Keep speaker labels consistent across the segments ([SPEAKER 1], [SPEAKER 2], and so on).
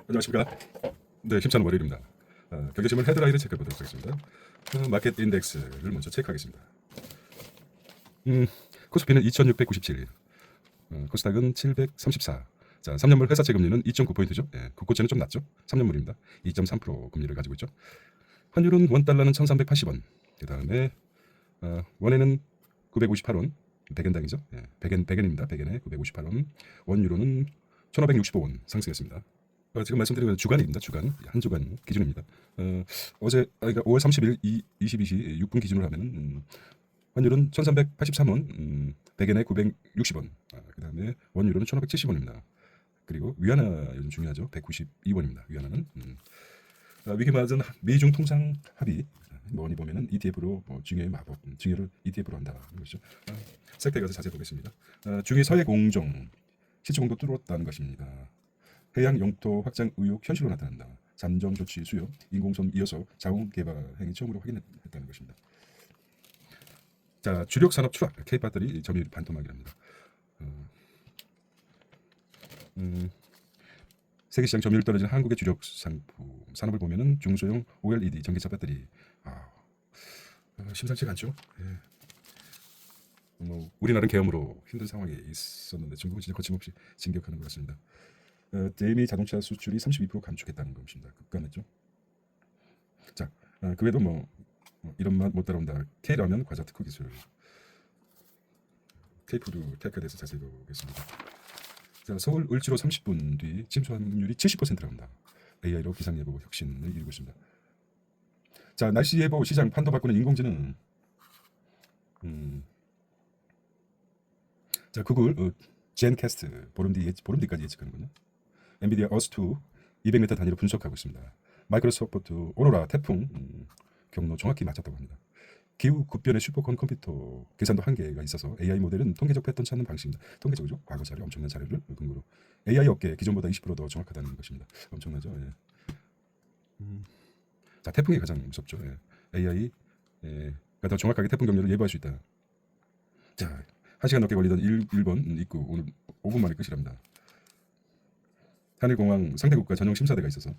[SPEAKER 1] 안녕하십니까. 네, 힘찬 월요일입니다. 경제신문 헤드라인을 체크해보도록 하겠습니다. 마켓 인덱스를 먼저 체크하겠습니다. 코스피는 2697, 코스닥은 734. 자, 3년물 회사채 금리는 2.9포인트죠. 예, 국고채는 좀 낮죠. 3년물입니다. 2.3% 금리를 가지고 있죠. 환율은 원달러는 1380원. 그 다음에 원에는 958원. 100엔당이죠. 예, 100엔입니다. 100엔에 958원. 원유로는 1565원 상승했습니다. 지금 말씀드린 건 주간입니다. 주간 한 주간 기준입니다. 어제 그러니까 5월 30일 22시 6분 기준으로 하면은 환율은 1383원, 100엔에 960원. 그다음에 원유로는 1570원입니다. 그리고 위안화 요즘 중요하죠. 192원입니다. 위안화는 위기 맞은 미중 통상 합의 뭐니 보면은 ETF로 중요의 마법, 중요를 ETF로 한다는 것이죠. 섹터에 가서 자세히 보겠습니다. 중의 서해 공정 시추 공도 뚫었다는 것입니다. 해양 영토 확장 의혹 현실로 나타난다. 잠정 조치 수요, 인공섬 이어서 자원 개발 행위 처음으로 확인했다는 것입니다. 자, 주력 산업 추락, K배터리 점유율 반토막이랍니다. 세계 시장 점유율 떨어진 한국의 주력 상품 산업을 보면은 중소형 OLED 전기차 배터리 심상치가 않죠. 예. 우리나라는 계엄으로 힘든 상황에 있었는데 중국은 진짜 거침없이 진격하는 것 같습니다. 대미 자동차 수출이 32% 감축했다는 것입니다. 급감했죠. 자, 그 외에도 이런 맛 못 따라온다. K라면 과자 특허 기술. K푸드 테크에 대해서 자세히 보겠습니다. 자, 서울 을지로 30분 뒤 침수 확률이 70%랍니다. AI로 기상 예보 혁신을 이루고 있습니다. 자, 날씨 예보 시장 판도 바꾸는 인공지능. 자, 구글 젠캐스트 보름 뒤까지 예측하는군요. 엔비디아 어스2 200m 단위로 분석하고 있습니다. 마이크로소프트 오로라 태풍 경로 정확히 맞췄다고 합니다. 기후 급변의 슈퍼콘 컴퓨터 계산도 한계가 있어서 AI 모델은 통계적 패턴 찾는 방식입니다. 통계적이죠. 과거 자료, 엄청난 자료를 근거로 AI 업계 기존보다 20%더 정확하다는 것입니다. 엄청나죠. 예. 자, 태풍이 가장 무섭죠. 예. AI가 더 정확하게 태풍 경로를 예보할 수 있다. 자, 1시간 넘게 걸리던 일본 입국 오늘 5분 만에 끝이랍니다. 한일공항 상대국가 전용 심사대가 있어서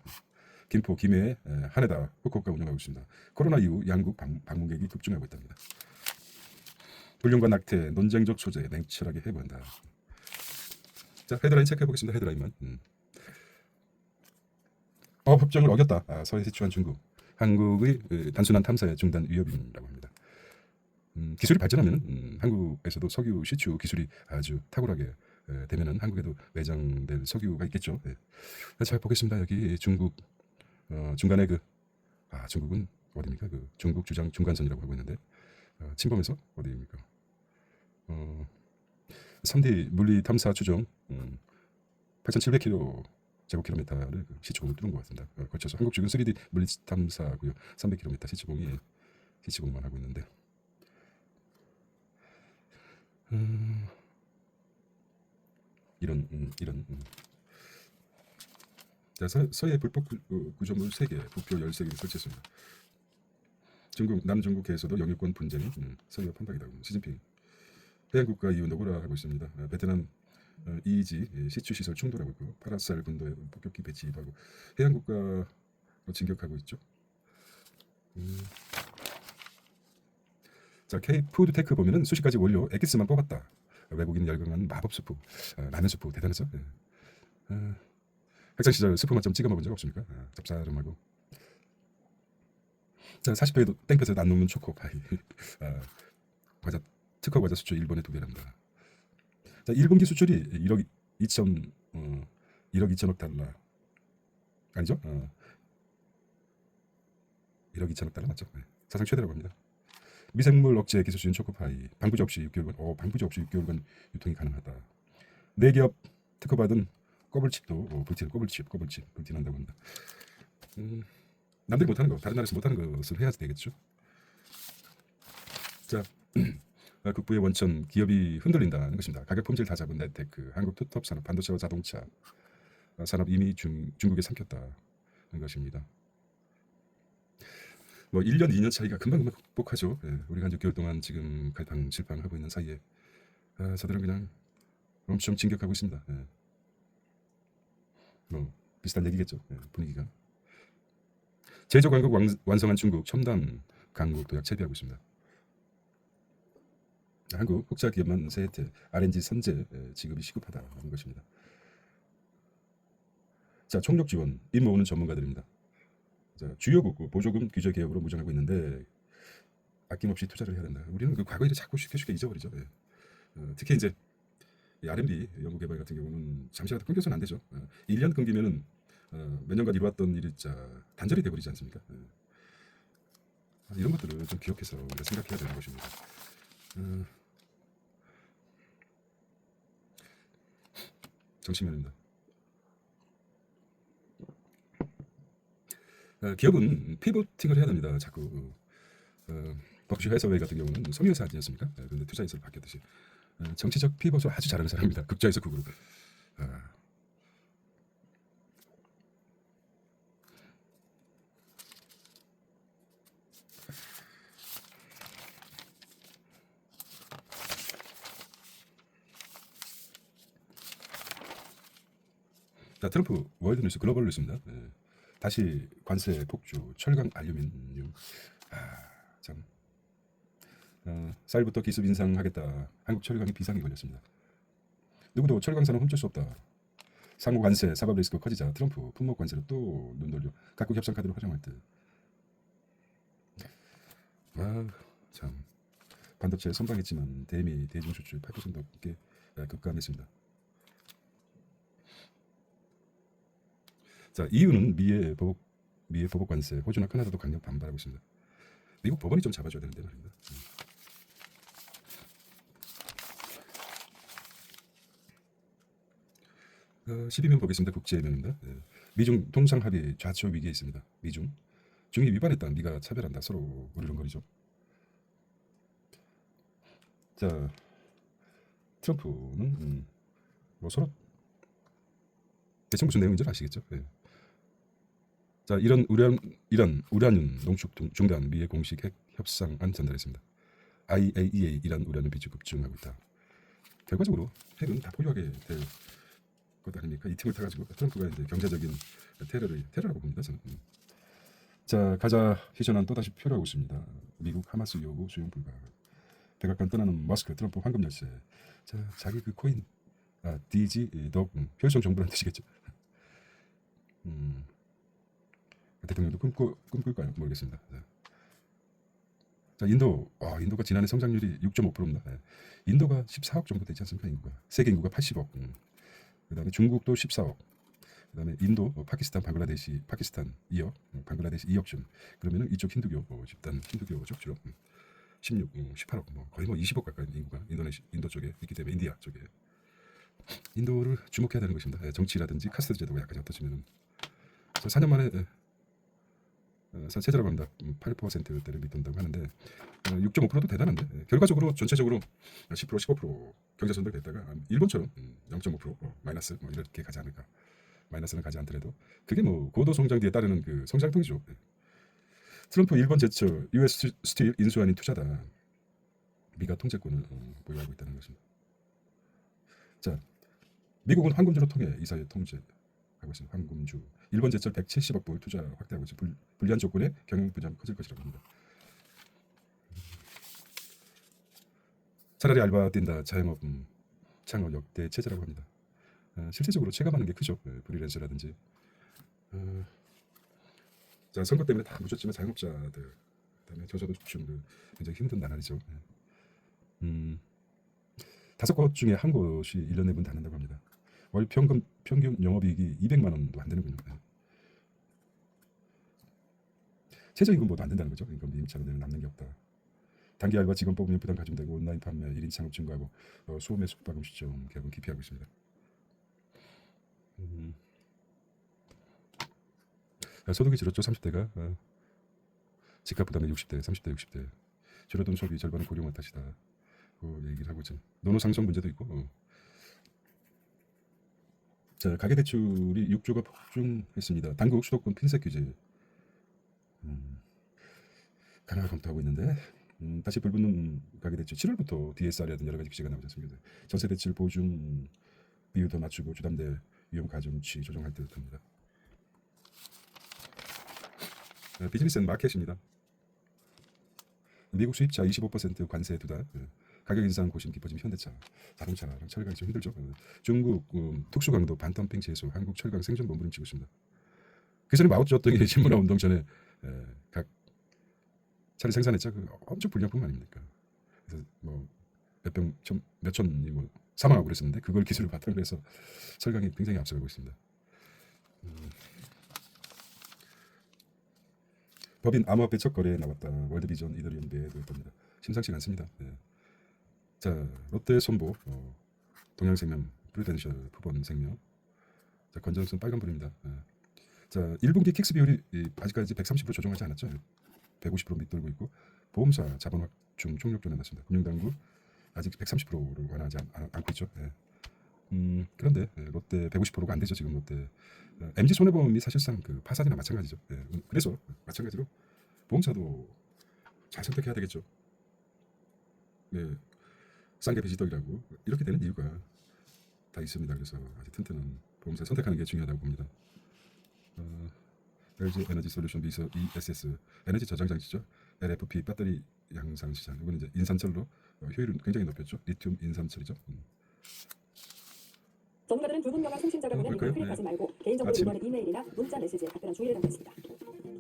[SPEAKER 1] 김포, 김해, 하네다, 후쿠오카 운영하고 있습니다. 코로나 이후 양국 방문객이 급증하고 있답니다. 불륜과 낙태, 논쟁적 소재 냉철하게 해부한다. 자, 헤드라인 체크해 보겠습니다. 헤드라인만. 법정을 어겼다. 서해 시추한 중국. 한국의 단순한 탐사의 중단 위협이라고 합니다. 기술이 발전하면 한국에서도 석유 시추 기술이 아주 탁월하게 되면은 한국에도 매장될 석유가 있겠죠. 네. 잘 보겠습니다. 여기 중국 중간에 중국은 어디입니까? 그 중국 주장 중간선이라고 하고 있는데 침범해서 어디입니까? 3D 물리 탐사 추정 8,700km 제곱킬로미터를 시추공을 뚫은 것 같습니다. 거쳐서 한국 측은 3D 물리 탐사고요. 300km 시추공만 하고 있는데 이런 자, 서해 불법 구조물 3개, 부표 13개를 설치했습니다. 중국 남중국해에서도 영유권 분쟁이 서해와 판박이다. 시진핑 해양국가 이후 노고라 하고 있습니다. 베트남 EEG 시추 시설 충돌하고 있고 파라살 군도에 폭격기 배치도 하고 해양국가로 진격하고 있죠. 자, K 푸드 테크 보면은 수십 가지 원료 엑기스만 뽑았다. 외국인 열광한 마법 수프, 라면 수프 대단하죠. 학창 시절 스프 맛 좀 찍어 먹은 적 없습니까? 짭짤하고. 자, 40회에도 땡볕에 안 녹는 초코파이. 과자 특허 과자 수출 일본에 2배랍니다. 자, 1분기 수출이 1억 2천억 달러 아니죠? 1억 2천억 달러 맞죠? 네. 사상 최대라고 합니다. 미생물 억제 기술 수준 초코파이 방부제 없이 6개월간 방부제 없이 6개월간 유통이 가능하다. 4기업 특허받은 꼬불칩도 불티난다고 합니다. 남들이 못하는 거 다른 나라에서 못하는 것을 해야 되겠죠. 자, 국부의 원천 기업이 흔들린다는 것입니다. 가격 품질 다 잡은 넷테크 한국 투톱 산업 반도체와 자동차 산업 이미 중국에 삼켰다는 것입니다. 1년 2년 차이가 금방 극복하죠. 우리가 한 6개월 동안 지금 갈팡질팡하고 있는 사이에 저들은 그냥 엄청 진격하고 있습니다. 비슷한 얘기겠죠. 예, 분위기가. 제조 강국 완성한 중국 첨단 강국 도약 채비하고 있습니다. 한국 국자 기업만 세 혜택 R&D 선제 지급이 시급하다는 것입니다. 자, 총력 지원 빚 모으는 전문가들입니다. 자, 주요국 보조금 규제 개혁으로 무장하고 있는데 아낌없이 투자를 해야 된다. 우리는 그 과거 일을 자꾸 쉽게 잊어버리죠. 예. 특히 이제 이 R&D 연구개발 같은 경우는 잠시라도 끊겨서는 안 되죠. 1년 끊기면은 몇 년간 이루었던 일이 단절이 돼버리지 않습니까? 이런 것들을 좀 기억해서 우리가 생각해야 되는 것입니다. 정치면입니다. 기업은 피보팅을 해야 됩니다. 자꾸 버크셔 해서웨이 같은 경우는 섬유회사 아니었습니까? 그런데 투자에서 바뀌었듯이 정치적 피벗을 아주 잘하는 사람입니다. 극좌에서 극으로. 자, 트럼프 월드뉴스 글로벌 뉴스입니다. 다시 관세 폭주, 철강, 알루미늄. 참. 쌀부터 기습 인상하겠다. 한국 철강이 비상이 걸렸습니다. 누구도 철강산은 훔칠 수 없다. 상호 관세, 사법 리스크 커지자 트럼프 품목 관세로 또 눈 돌려 각국 협상 카드로 활용할 듯. 참. 반도체 선방했지만 대미 대중 수출 8% 넘게 급감했습니다. 자, 이유는 미의 보복 관세, 호주나 캐나다도 강력 반발하고 있습니다. 미국 법원이 좀 잡아줘야 되는데 말입니다. 12면 보겠습니다. 국제면입니다. 미중 통상 합의 좌초 위기에 있습니다. 중이 위반했다. 미가 차별한다. 서로 으르렁거리죠. 자, 트럼프는 뭐 서로 대충 무슨 내용인지 아시겠죠? 자, 이런 우라늄 농축 중단 미의 공식 핵 협상안 전달했습니다. IAEA 이란 우라늄 비축 급증하고 있다. 결과적으로 핵은 다 보유하게 될 것 아닙니까? 이 틈을 타가지고 트럼프가 이제 경제적인 테러라고 봅니다. 저는. 자, 가자 휴전안 또다시 표류하고 있습니다. 미국 하마스 요구 수용 불가. 백악관 떠나는 머스크 트럼프 황금 열쇠. 자, 자기 그 코인 DG 덕 효율성 정보라는 뜻이겠죠. 대통령도 꿈꿀까요? 모르겠습니다. 자, 인도가 지난해 성장률이 6.5%입니다. 인도가 14억 정도 되지 않습니까? 인구가. 세계 인구가 80억. 그다음에 중국도 14억. 그다음에 인도, 파키스탄 2억, 방글라데시 2억쯤. 그러면은 이쪽 힌두교 집단 힌두교죠, 주로 16, 18억, 거의 20억 가까이 인구가 인도 쪽에 있기 때문에 인디아 쪽에 인도를 주목해야 되는 것입니다. 정치라든지 카스트 제도가 약간 어떠시면은 4년 만에 세제라고 합니다. 8%대를 밑돈다고 하는데 6.5%도 대단한데 결과적으로 전체적으로 10% 15% 경제 선별됐다가 일본처럼 0.5% 마이너스 이렇게 가지 않을까. 마이너스는 가지 않더라도 그게 고도 성장 뒤에 따르는 그 성장통이죠. 트럼프 일본 제철 US 스틸 인수 아닌 투자다. 미가 통제권을 보유하고 있다는 것입니다. 자, 미국은 황금주로 통해 이사회 통제하고 있습니다. 황금주. 일본 제철 170억 불 투자 확대하고 있죠. 불리한 조건에 경영 부담이 커질 것이라고 합니다. 차라리 알바 뛴다 자영업 창업 역대 체제라고 합니다. 실질적으로 체감하는 게 크죠. 프리랜서라든지. 자, 선거 때문에 다 묻혔지만 자영업자들, 그다음에 저소득층들 굉장히 힘든 나날이죠. 5곳 중에 한 곳이 1년에 문 닫는다고 합니다. 월 평균 영업이익이 200만 원도 안 되는군요. 최저임금보다 안 된다는 거죠. 임금 임차로 남는 게 없다. 단기 알바 직원 뽑으면 부담 가지면 되고 온라인 판매 1인 창업 증가하고 소매 숙박음 시점 개분 기피하고 있습니다. 소득이 줄었죠. 30대가 집값 부담이 60대, 30대, 60대 줄어든 소비 절반은 고령화 탓이다. 얘기를 하고 있죠. 노노 상승 문제도 있고. 자, 가계대출이 6조가 폭증했습니다. 당국 수도권 핀셋 규제 강하게 검토하고 있는데 다시 불붙는 가계대출 7월부터 DSR이라든 여러 가지 규제가 나오지 않습니까? 전세대출 보증 비율 더 낮추고 주담대 위험 가중치 조정할 듯합니다. 비즈니스 앤 마켓입니다. 미국 수입차 25% 관세 두달, 가격 인상 고심 깊어지면 현대차, 자동차랑 철강이 좀 힘들죠. 중국 특수강도 반덤핑 제소, 한국 철강 생존 몸부림치고 있습니다. 그 전에 마오쩌둥이 신문화 운동 전에 각 차를 생산했죠. 그 엄청 불량품 아닙니까? 그래서 뭐 몇 천이 뭐 사망하고 그랬었는데 그걸 기술을 바탕으로 해서 철강이 굉장히 앞서가고 있습니다. 법인 암호화폐 첫 거래에 나왔다. 월드비전 이더리움 배도 겁니다. 심상치가 않습니다. 네. 자, 롯데 손보, 동양생명, 프루덴셜, 푸본생명. 자, 건전성 빨간불입니다. 자, 1분기 킥스 비율이 아직까지 130% 조정하지 않았죠. 150% 밑돌고 있고 보험사 자본 확충 총력전에 났습니다. 금융당국 아직 130%를 완화하지 않고 있죠. 그런데 롯데 150%가 안 되죠. 지금 롯데 MG 손해보험이 사실상 그 파산이나 마찬가지죠. 그래서 마찬가지로 보험사도 잘 선택해야 되겠죠. 싼게 비지떡이라고 이렇게 되는 이유가 다 있습니다. 그래서 아주 튼튼한 보험사 선택하는 게 중요하다고 봅니다. LG 에너지 솔루션 비서 ESS 에너지 저장 장치죠. LFP 배터리 양상 시장. 이거는 이제 인산철로 효율은 굉장히 높였죠. 리튬 인산철이죠.
[SPEAKER 2] 전문가들은 불분명한 송신자가 보낸 링크를 클릭하지 말고 개인정보 요구하는 이메일이나 문자 메시지에 답변한 주의를 당부했습니다.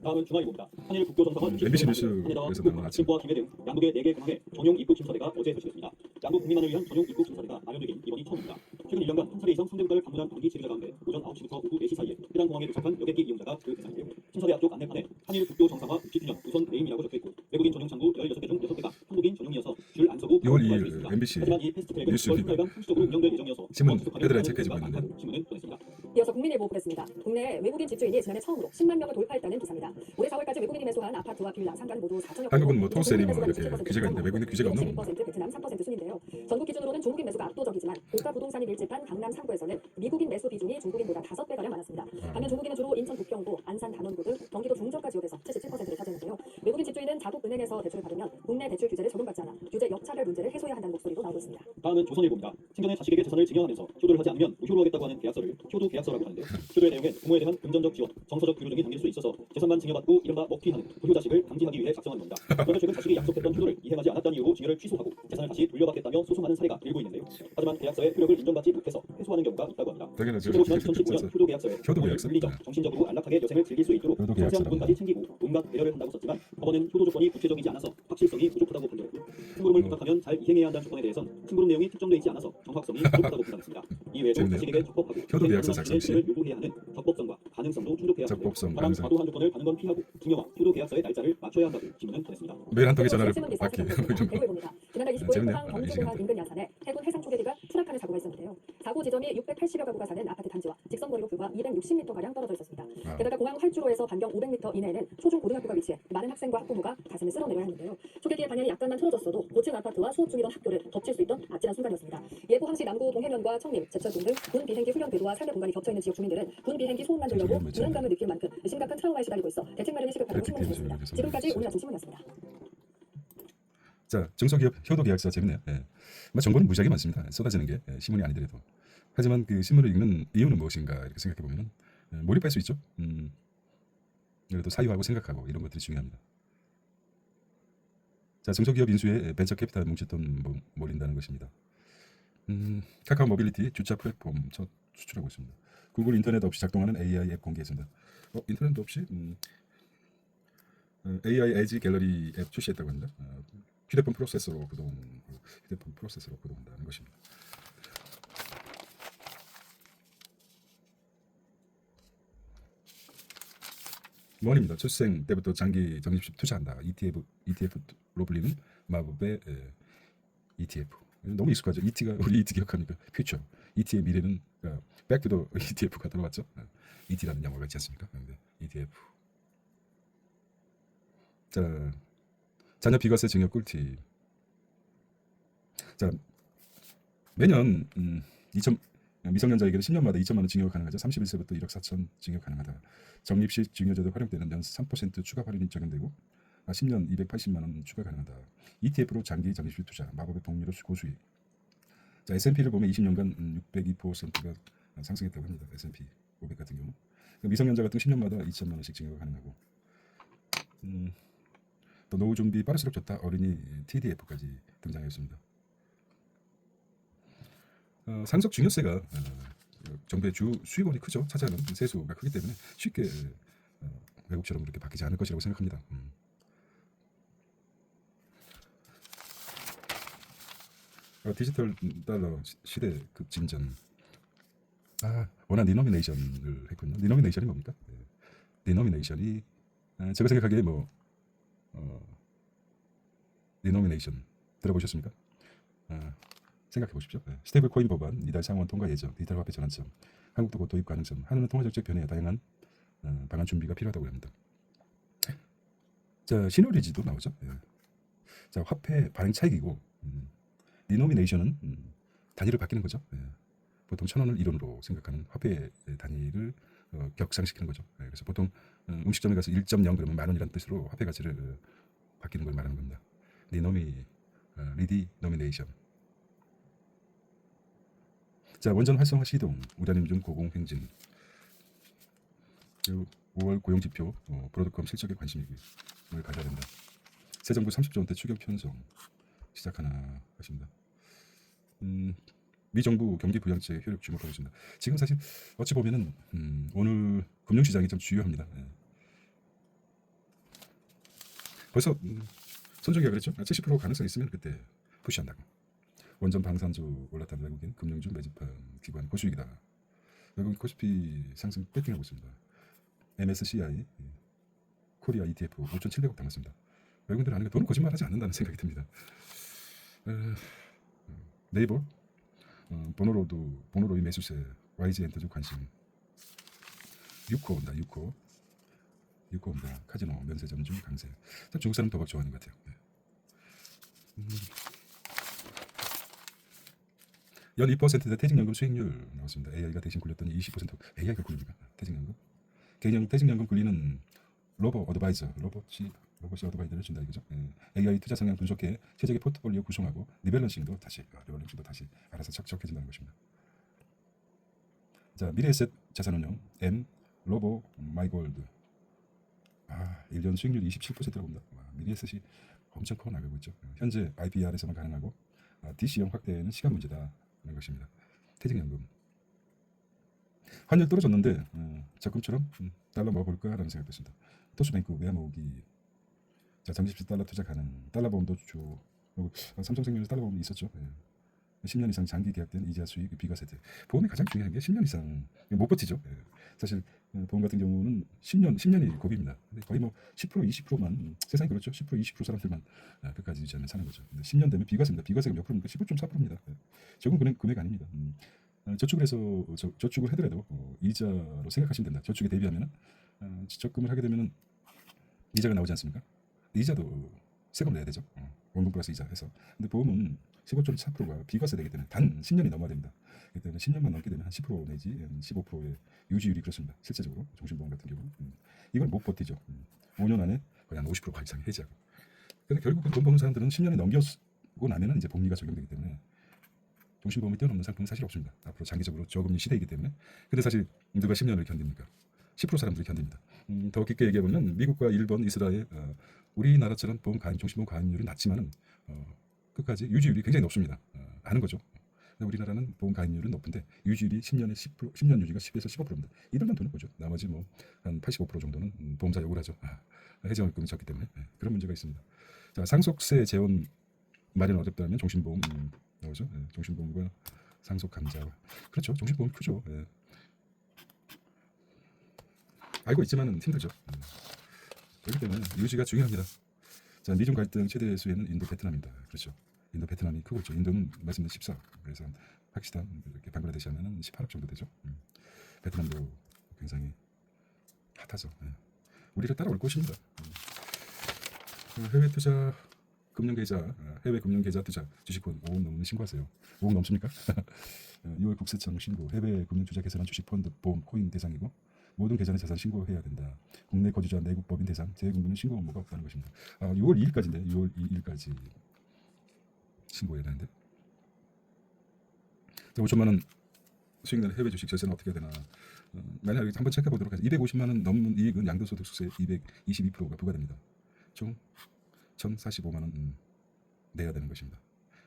[SPEAKER 3] 다음은 중앙일보입니다. 한일 국교정상화
[SPEAKER 1] MBC 뉴스에서 나온 아침.
[SPEAKER 3] 김과 김해 등 양국의 4개 공항에 전용 입국 심사대가 어제 설치됐습니다. 양국 국민만을 위한 전용 입국 심사대가 마련되긴 이번이 처음입니다. 최근 1년간 한 차례 이상 상대 국가를 방문한 단기 체류자 가운데 오전 9시부터 오후 4시 사이에 해당 공항에 도착한 여객기 이용자가 그 대상인데요. 심사대 앞쪽 안내판에 한일 국교 정상화 60주년 우선 배임이라고 적혀있고 외국인 전용 창구 16개 중 6개가 한국인 전용이어서 줄 안 서고
[SPEAKER 1] 6월 2일 MBC
[SPEAKER 3] 하지만 이 패스트트랙은
[SPEAKER 1] 뉴스입니다.
[SPEAKER 3] 10월간 형식적으로 운영될 예정이어서
[SPEAKER 1] 신문 헤드라인 체크해주고 있는데
[SPEAKER 3] 신문은 보냈습니다.
[SPEAKER 2] 이어서 국민일보 보겠습니다. 국내 외국인 집주인이 지난해 처음으로 10만 명을 돌파했다는 기사입니다. 올해 4월까지 외국인이 매수한 아파트와 빌라, 상가는 모두 4천여 건.
[SPEAKER 1] 한국은 뭐 토세리 뭐 이렇게 규제가 있는데 외국인은 규제가 없나
[SPEAKER 2] 12%, 베트남 3% 순인데요. 전국 기준으로는 중국인 매수가 압도적이지만 고가 부동산이 밀집한 강남 3구에서는 미국인 매수 비중이 중국인보다 5배가량 많았습니다. 반면 중국인은 주로 인천 부평구, 안산 단원구 등 경기도 중저가 지역에서 77%를 차지했는데요. 외국인 집주인은 자국 은행에서 대출을 받으면 국내 대출 규제를 적용받지 않아 규제 역차별 문제를 해소해야 한다는 목소리도 나오고 있습니다.
[SPEAKER 3] 다음은 조선일보입니다. 친견의 자식에게 재산을 증여하면서 효도를 하지 않으면 무효로 하겠다고 하는 계약서를 효도 계약서라고 하는데 효도의 내용엔 부모에 대한 금전적 지원, 정서적 교류 등이 담길 수 있어서 재산만 증여받고 이른바 먹튀하는 부효 자식을 방지하기 위해 작성한 겁니다. 그런데 최근 자식이 약속했던 효도를 이행하지 않았다는 이유로 증여를 취소하고 재산을 다시 돌려받겠다며 소송하는 사례가 일고 있는데요. 하지만 계약서의 효력을 인정받지 못해서 해소하는 경우가 있다고 합니다.
[SPEAKER 1] 당연하죠.
[SPEAKER 3] 실제로 지난 2019년 효도 계약서에
[SPEAKER 1] 효도 계약서.
[SPEAKER 3] 물리적, 정신적으로 안락하게 여생을 즐길 수 있도록
[SPEAKER 1] 효도
[SPEAKER 3] 상세한
[SPEAKER 1] 계약서라고.
[SPEAKER 3] 부분까지 챙기고 온갖 배려를 한다고 썼지만 법원은 효도 조건이 구체적이지 않아서 확실성이 부족하다고 판단했고 심부름을 부탁하면 잘 이행해야 한다는 조건에 대해선 심부름 내용이 특정돼 있지 않아서 정확성이 부족하다고 판단했습니다. 이외에도
[SPEAKER 1] 재밌네요.
[SPEAKER 3] 자식에게 적법하고
[SPEAKER 1] 효도 계약서 작성 시
[SPEAKER 3] 요구해야 하는 적법성과 가능성도 충족해야 하는데
[SPEAKER 1] 적법성,
[SPEAKER 3] 다만
[SPEAKER 1] 가능성.
[SPEAKER 3] 과도한 조건을 가는 건 피하고 증여와 효도 계약서의 날짜를 맞춰야 한다고 신문은 보냈습니다.
[SPEAKER 1] 매일 한 통의 전화를
[SPEAKER 2] 신문 기사
[SPEAKER 1] 받기 이런 거.
[SPEAKER 2] 대구입니다. 지난달 29일
[SPEAKER 1] 재밌네요.
[SPEAKER 2] 포항
[SPEAKER 1] 이
[SPEAKER 2] 경주공항
[SPEAKER 1] 시간대.
[SPEAKER 2] 인근 야산에 해군 해상 초계기가 추락하는 사고가 있었는데요. 사고 지점이 680여 가구가 사는 아파트 단지와 직선거리로 불과 260m 가량 떨어져 있었습니다. 게다가 공항 활주로에서 반경 500m 이내에는 초중 고등학교가 위치해 많은 학생과 학부모가 가슴을 쓸어내려야 했는데요. 초계기의 방향이 약간만 틀어졌어도 고층 아파트와 수업 중이던 학교를 덮칠 수 있던 아찔한 순간이었습니다. 이에 포항시 남구 동해면과 청림, 제철동 등 군 비행기 훈련 궤도와 삶의 공간이 겹쳐 있는 지역 주민들은 군 비행기 소음만 들려고 불안감을 느낄 만큼 심각한 트라우마에 시달리고 있어 대책 마련이 시급하다고 신문을 보냈습니다. 지금까지 오늘 아침 신문이었습니다.
[SPEAKER 1] 자, 중소기업 효도 계약서 재밌네요. 뭐 정보는 무지하게 많습니다. 쏟아지는 게 신문이 아니더라도. 하지만 그 신문을 읽는 이유는 무엇인가 이렇게 생각해 보면 몰입할 수 있죠. 그래도 사유하고 생각하고 이런 것들이 중요합니다. 자, 중소기업 인수에 벤처 캐피탈 뭉칫돈 몰린다는 것입니다. 카카오 모빌리티 주차 플랫폼 첫 수출하고 있습니다. 구글 인터넷 없이 작동하는 AI 앱 공개했습니다. 인터넷 없이 AI 에지 갤러리 앱 출시했다고 합니다. 휴대폰 프로세서로 구동한다는 것입니다. 원입니다. 출생 때부터 장기 적립식 투자한다. ETF로 불리는 마법의 ETF. 너무 익숙하죠. ET가 우리 ET 기억합니까? 퓨처. ET의 미래는 백투더 ETF가 들어왔죠. ET라는 영화가 있지 않습니까? ETF. 자, 자녀 비과세 증여 꿀팁. 자, 매년 미성년자에게는 10년마다 2천만 원 증여가 가능하죠. 31세부터 1억 4천 증여 가능하다. 적립식 증여제도 활용 때는 연 3% 추가 할인이 적용되고 10년 280만 원 추가 가능하다. ETF로 장기 적립식 투자, 마법의 복리로 고수익. 자, S&P를 보면 20년간 602%가 상승했다고 합니다. S&P 500 같은 경우. 미성년자 같은 10년마다 2천만 원씩 증여가 가능하고. 또 노후 준비 빠를수록 좋다. 어린이 TDF까지 등장했습니다. 상속 증여세가 정부의 주 수익원이 크죠. 차지하는 세수가 크기 때문에 쉽게 외국처럼 그렇게 바뀌지 않을 것이라고 생각합니다. 디지털 달러 시대 급진전. 워낙 리노미네이션을 했군요. 리노미네이션이 뭡니까? 리노미네이션이 제가 생각하기에 리노미네이션 들어보셨습니까? 생각해 보십시오. 스테이블 코인 법안 이달 상원 통과 예정, 디지털 화폐 전환점, 한국도 곧 도입 가능성, 한은은 통화 정책 변화에 다양한 방안 준비가 필요하다고 합니다. 자, 시너리지도 나오죠. 자, 화폐 발행 차익이고 리노미네이션은 단위를 바뀌는 거죠. 보통 1,000원을 1원으로 생각하는 화폐 단위를 격상시키는 거죠. 그래서 보통 음식점에 가서 1.0 그러면 10,000원이라는 뜻으로 화폐 가치를 바뀌는 걸 말하는 겁니다. 리디노미네이션. 자, 원전 활성화 시동, 우라늄 중 고공 횡진. 그리고 5월 고용지표, 브로드컴 실적에 관심을 가져야 된다. 새 정부 30조 원대 추경 편성 시작하나 하십니다. 미 정부 경기 부양책 효력 주목하고 있습니다. 지금 사실 어찌 보면은 오늘 금융시장이 좀 주요합니다. 벌써 손정희가 그랬죠. 70% 가능성 있으면 그때 푸시한다고. 원전 방산주 올랐다는 외국인 금융주 매집한 기관 고수익이다. 외국인 코스피 상승 배팅하고 있습니다. MSCI 코리아 ETF 5,700억 담았습니다. 외국인들 아니까 돈은 거짓말하지 않는다는 생각이 듭니다. 네이버 보노로이 매수세 YG 엔터즈 관심. 유코 온다. 유코 온다. 카지노 면세점 중 강세. 참 중국 사람 도박 좋아하는 것 같아요. 연 2%대 퇴직연금 수익률 나왔습니다. AI가 대신 굴렸더니 20%. AI가 굴립니까? 퇴직연금? 개인형 퇴직연금 굴리는 로봇이 어드바이저를 준다 이거죠. AI 투자 성향 분석해 최적의 포트폴리오 구성하고 리밸런싱도 다시 알아서 척척해진다는 것입니다. 자, 미래에셋 자산운용 M 로보 마이골드. 1년 수익률 27%라고 봅니다. 미래에셋이 엄청 커 나가고 있죠. 현재 IPR에서만 가능하고 DC형 확대는 시간 문제다 하는 것입니다. 퇴직연금. 환율 떨어졌는데 적금처럼 달러 모아볼까라는 생각도 있습니다. 토스뱅크 외화 모으기. 자, 장기집시 달러 투자 가능. 달러 보험도 주. 삼성생명에서 달러 보험이 있었죠. 10년 이상 장기 계약된 이자 수익 비과세 대. 보험이 가장 중요한 게 10년 이상 못 버티죠. 사실 보험 같은 경우는 10년이 고비입니다. 근데 거의 10% 20%만 세상이 그렇죠. 10% 20% 사람들만 끝까지 유지하면 사는 거죠. 근데 10년 되면 비과세입니다. 비과세가 몇 프로입니까? 15.4%입니다. 적은 금액 아닙니다. 저축을 하더라도 이자로 생각하시면 된다. 저축에 대비하면 적금을 하게 되면 이자가 나오지 않습니까? 이자도 세금 내야 되죠. 원금 플러스 이자 해서. 근데 보험은 15.4%가 비과세 되기 때문에 단 10년이 넘어야 됩니다. 그렇기 때문에 10년만 넘게 되면 한 10% 내지 15%의 유지율이 그렇습니다. 실제적으로 종신보험 같은 경우는 이걸 못 버티죠. 5년 안에 거의 한 50% 이상 해지하고. 근데 결국은 돈 버는 사람들은 10년이 넘기고 나면은 이제 복리가 적용되기 때문에 종신보험을 뛰어넘는 상품은 사실 없습니다. 앞으로 장기적으로 저금리 시대이기 때문에. 근데 사실 누가 10년을 견딥니까? 10% 사람들이 견딥니다. 더 깊게 얘기해보면 미국과 일본, 이스라엘, 우리나라처럼 종신보험 가입률이 낮지만은 끝까지 유지율이 굉장히 높습니다. 아는 거죠. 근데 우리나라는 보험 가입률은 높은데 유지율이 10년 유지가 10에서 15%입니다. 이들만 돈을 보죠. 나머지 한 85% 정도는 보험사 욕을 하죠. 해지원금이 적기 때문에 그런 문제가 있습니다. 자, 상속세 재원 마련 어렵다면 종신보험 나오죠. 종신보험과 상속 감자. 그렇죠. 종신보험 크죠. 알고 있지만은 힘들죠. 그렇기 때문에 유지가 중요합니다. 자, 미중 갈등 최대 수혜는 인도 베트남입니다. 그렇죠. 인도 베트남이 크고 있죠. 인도는 말씀드린 14억. 그래서 파키스탄 이렇게 방글라데시 하면은 18억 정도 되죠. 베트남도 굉장히 핫하죠. 우리를 따라올 것입니다. 해외 투자 금융 계좌, 해외 금융 계좌 투자 주식권 5억 넘으면 신고하세요. 5억 넘습니까? 6월 국세청 신고. 해외 금융 투자 개설한 주식 펀드 보험 코인 대상이고 모든 계좌의 자산 신고해야 된다. 국내 거주자 내국 법인 대상 재외국민은 신고 업무가 없다는 것입니다. 6월 2일까지인데 6월 2일까지 신고해야 되는데. 자, 5천만 원 수익 나는 해외 주식 절세는 어떻게 해야 되나. 만약에 한번 체크해 보도록 하죠. 250만 원 넘는 이익은 양도소득세 222%가 부과됩니다. 총 1,045만 원 내야 되는 것입니다.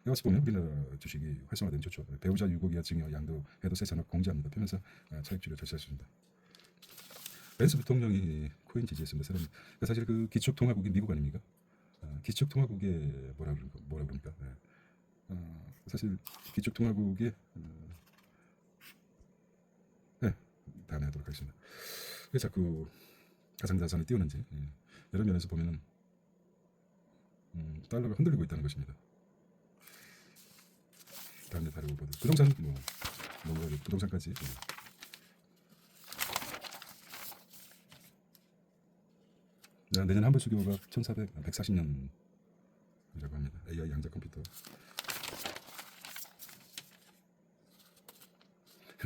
[SPEAKER 1] 어찌 보면 우리나라 주식이 활성화되면 좋죠. 배우자 유고기와 증여, 양도, 해도 세산업 공제합니다. 표면서 차익 줄여 절차했습니다. 벤스 부통령이 코인 지지했습니다. 사실 그 기축통화국이 미국 아닙니까? 기축통화국의 뭐라 그럽니까? 사실 기축통화국의 네, 다음에 하도록 하겠습니다. 왜 자꾸 가상자산을 띄우는지 여러 면에서 보면은 달러가 흔들리고 있다는 것입니다. 다음에 다루고 보도 부동산 부동산까지 내년 한불 수교가 140년이라고 합니다. AI 양자 컴퓨터.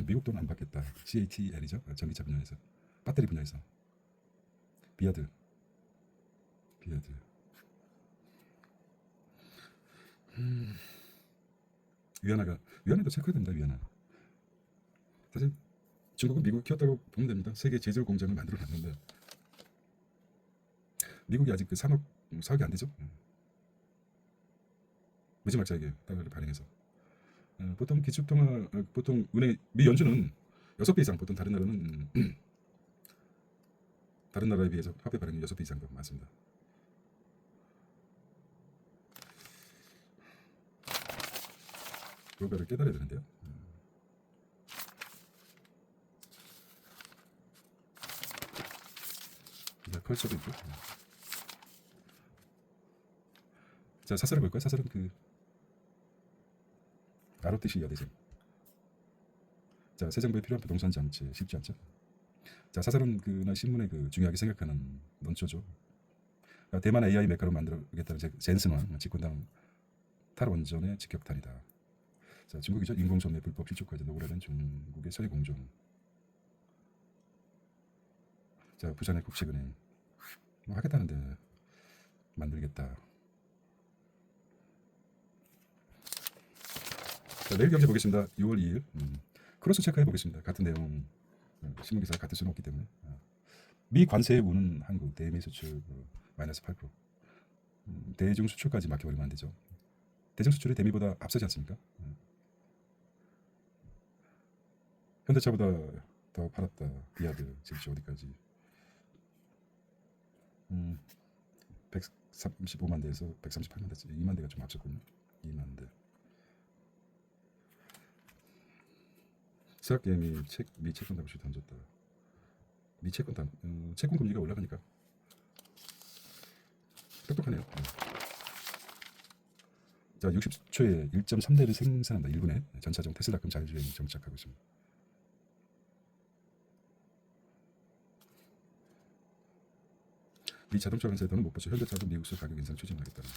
[SPEAKER 1] 미국 돈 안 받겠다. CATL이죠. 전기차 분야에서, 배터리 분야에서. 비아드. 위안화도 체크해야 됩니다. 위안화. 사실 중국은 미국이 키웠다고 보면 됩니다. 세계 제조업 공장을 만들어 놨는데 미국이 아직 그 사업이 안 되죠. 무지막지하게 달러를 발행해서 보통 기축통화 보통 은행 미 연준은 6배 이상, 보통 다른 나라는 다른 나라에 비해서 화폐 발행이 6배 이상 더 많습니다. 그거를 깨달아야 되는데요. 컬처도 있고. 자, 사설을 볼까요? 사설은 그 ROTC 여대생. 자, 새 정부에 필요한 부동산 정책 쉽지 않죠. 자, 사설은 그날 신문에 그 중요하게 생각하는 논조죠. 대만 AI 메카로 만들겠다는 젠슨왕 집권당 탈원전의 직격탄이다. 자, 중국이죠. 인공소매 불법 실축까지 노골화된 중국의 서해 공정. 자, 부산의 국책은행 하겠다는데 만들겠다. 자, 내일 경제 보겠습니다. 6월 2일 크로스 체크해 보겠습니다. 같은 내용 신문 기사가 같을 수는 없기 때문에. 미 관세에 우는 한국 대미 수출 마이너스 8%. 대중 수출까지 막혀버리면 안 되죠. 대중 수출이 대미보다 앞서지 않습니까? 현대차보다 더 팔았다. 비아드 질주 어디까지? 135만 대에서 138만 대, 2만 대가 좀 앞섰군요. 2만 대. 세학개미 미 채권 담보시 던졌다. 미 채권 채권 금리가 올라가니까 똑똑하네요. 자, 60초에 1.3대를 생산한다. 일본의 전차종 테슬라급 자율주행 정착하고 있습니다. 미 자동차 회사에서는 못 보죠. 현대차도 미국서 가격 인상 추진하겠다는.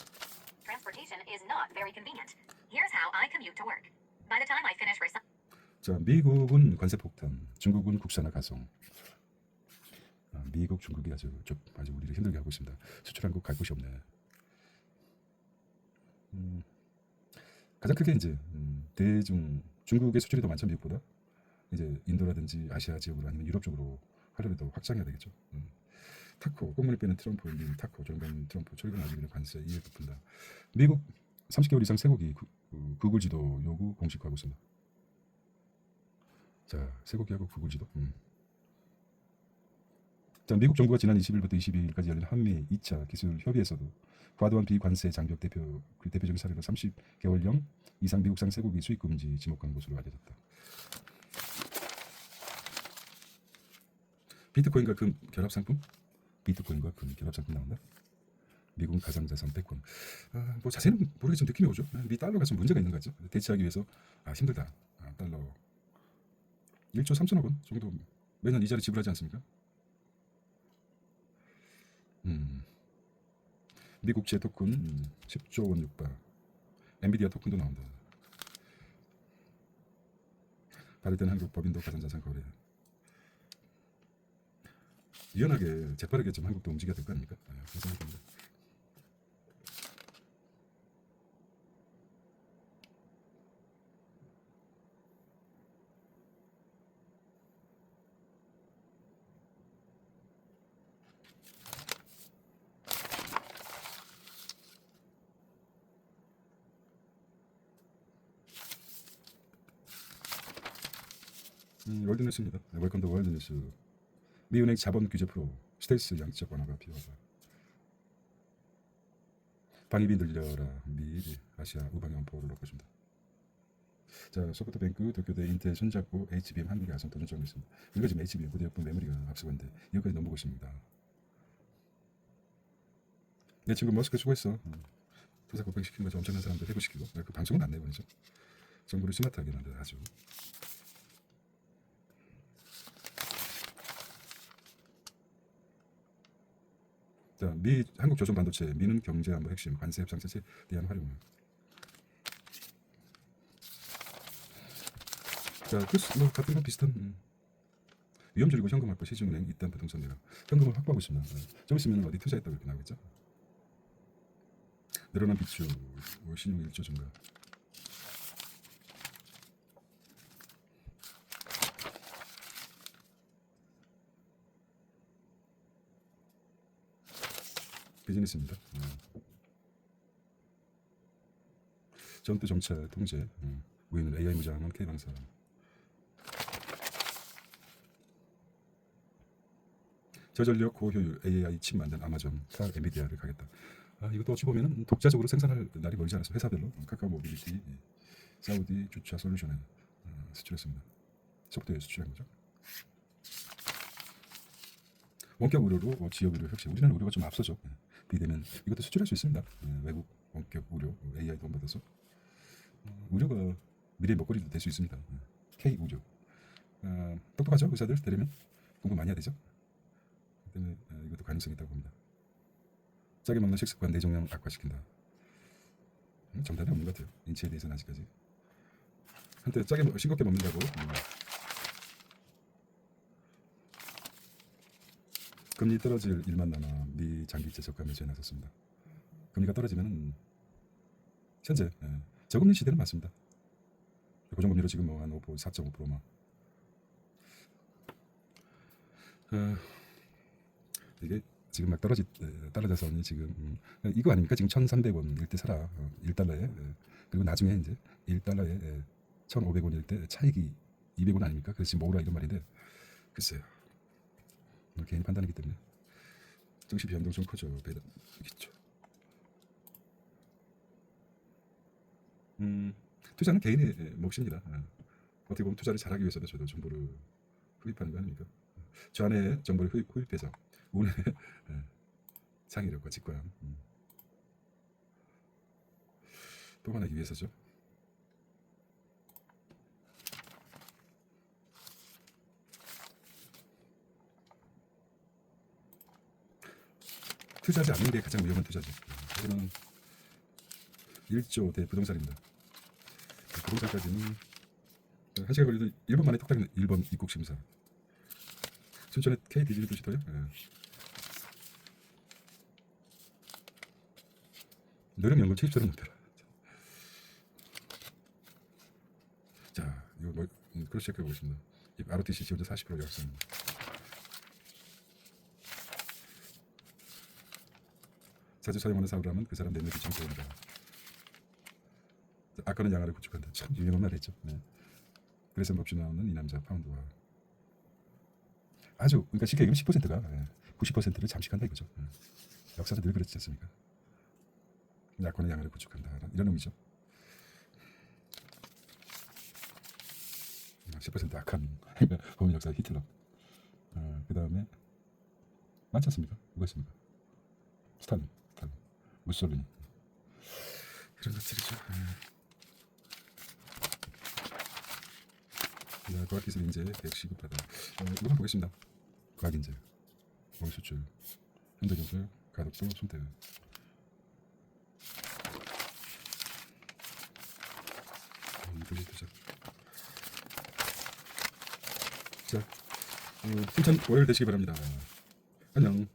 [SPEAKER 4] Transportation is not very convenient. Here's how I commute to work. By the time I finish
[SPEAKER 1] 자, 미국은 관세 폭탄, 중국은 국산화 가성. 미국, 중국이 아주 우리를 힘들게 하고 있습니다. 수출한 곳 갈 곳이 없네. 가장 크게 이제 중국의 수출이 더 많죠, 미국보다. 이제 인도라든지 아시아 지역으로 아니면 유럽 쪽으로 활로를 더 확장해야 되겠죠. 타코, 꽁무니 빼는 트럼프, 타코, 조용간 트럼프, 철근 아직은 관세 이에 부푼다. 미국 30개월 이상 쇠고기 구글 지도 요구 공식화하고 있습니다. 자, 쇠고기하고 구글 지도. 자, 미국 정부가 지난 20일부터 22일까지 열린 한미 2차 기술 협의에서도 과도한 비관세 장벽 대표적인 사례로 30개월령 이상 미국산 쇠고기 수입 금지 지목한 것으로 알려졌다. 비트코인과 금 결합 상품? 비트코인과 금 결합 상품 나온다. 미국 가상자산 패권. 뭐 자세는 모르겠지만 느낌이 오죠. 미 달러가 좀 문제가 있는 거죠. 대체하기 위해서 힘들다. 달러 1조 3천억 원 정도 매년 이자를 지불하지 않습니까? 미국제 토큰 10조 원 육박. 엔비디아 토큰도 나온다. 발의된 한국 법인도 가상자산 거래. 유연하게 재빠르게 좀 한국도 움직여야 될 거 아닙니까? 그런 생각이 듭니다. 월드뉴스입니다. 웰컴 더 월드뉴스. 미은행 자본 규제 프로 스텔스 양적 완화가 필요하다. 방위비 늘려라. 미 아시아 우방형 보호를 높여준다. 자, 소프트뱅크, 도쿄대, 인텔, 손잡고, HBM, 한국의 아성 도전 정했습니다. 이거 지금 HBM 고대역분 메모리가 앞서고 있는데 이거까지 넘보고 있습니다. 내 친구 머스크 수고했어. 투자 고백시키는 거죠. 엄청난 사람들 해고시키고. 그 방송은 안 내보내죠. 정보를 스마트하게 만들어 아주. 자, 미 한국 조선 반도체 미는 경제 안보 핵심 관세 협상 체제에 대한 활용. 자, 뭐 같은 거 비슷한 위험 줄이고 현금 확보 시중은행 이딴 부동산 내가 현금을 확보하고 있습니다. 좀 있으면 어디 투자했다고 이렇게 나오겠죠. 늘어난 비축 신용 1조 증가. 비즈니스입니다. 전투 정찰 통제. 우리는 AI 무장한 K방사. 저전력 고효율 AI 칩 만든 아마존, 타, 엔비디아를 가겠다. 이것도 어찌 보면은 독자적으로 생산할 날이 멀지 않아서 회사별로 카카오 모빌리티, 사우디 주차 솔루션에 수출했습니다. 속도에 수출한 거죠. 원격 의료로 지역 의료 혁신. 우리나라 의료가 좀 앞서죠. 비대면 이것도 수출할 수 있습니다. 외국 원격 의료 AI 도움 받아서 의료가 미래의 먹거리도 될 수 있습니다. K 의료. 똑똑하죠 의사들 되려면 공부 많이 해야 되죠. 때문에 이것도 가능성이 있다고 봅니다. 짜게 먹는 식습관 뇌종양 악화시킨다. 정답이 없는 것 같아요. 인체에 대해서는 아직까지. 한때 짜게 싱겁게 먹는다고 금리 떨어질 일만 남아 미 장기채 저가 매수에 나섰습니다. 금리가 떨어지면 현재 저금리 시대는 맞습니다. 고정금리로 지금 뭐한 5%, 4.5% 막. 이게 지금 막 떨어져서 지금 이거 아닙니까? 지금 1,300원 일 때 사라. 1달러에. 그리고 나중에 이제 1달러에 1,500원일 때 차익이 200원 아닙니까? 그래서 지금 모으라 이런 말인데 글쎄요. 개인이 판단이기 때문에 증시 변동 좀 커져 배당이겠죠. 투자는 개인의 몫입니다. 어떻게 보면 투자를 잘하기 위해서도 저도 정보를 흡입하는 거 아닙니까? 저 안에 정보를 흡입해서 운의 창의력과 직관 뽑아내기 위해서죠. 투자하지 않는 게 가장 위험한 투자죠. 이거는 1조 대 부동산입니다. 부동산까지는 1시간 걸려도 1분 만에 톡 타는 1번 입국 심사. 순천의 KDG 도시도요? 노령연금 체입자는 높여라. 자, 이거 뭐 크로스 체크해 보겠습니다. ROTC 지원자 40% 약성. 자주 사용하는 사고를 하면 그 사람 내면이 청소합니다. 아까는 양아를 구축한다. 참 유명한 말이죠. 네. 그래서 몹시 나오는 이 남자 파운드와 아주 그러니까 쉽게 얘기하면 10%가 90%를 잠식한다 이거죠. 역사는 늘 그렇지 않습니까? 약혼의 양아를 구축한다 이런 의미죠. 10% 악한 범인 역사 히틀러. 그 다음에 많지 않습니까? 누가 있습니까? 스탈린, 무솔리니 이런 것들이죠. 과학기술 인재 115%다. 이거 보겠습니다. 과학인재, 수출, 현대경제, 가덕도, 손대. 도시 투자. 자, 순천 월요일 되시기 바랍니다. 안녕.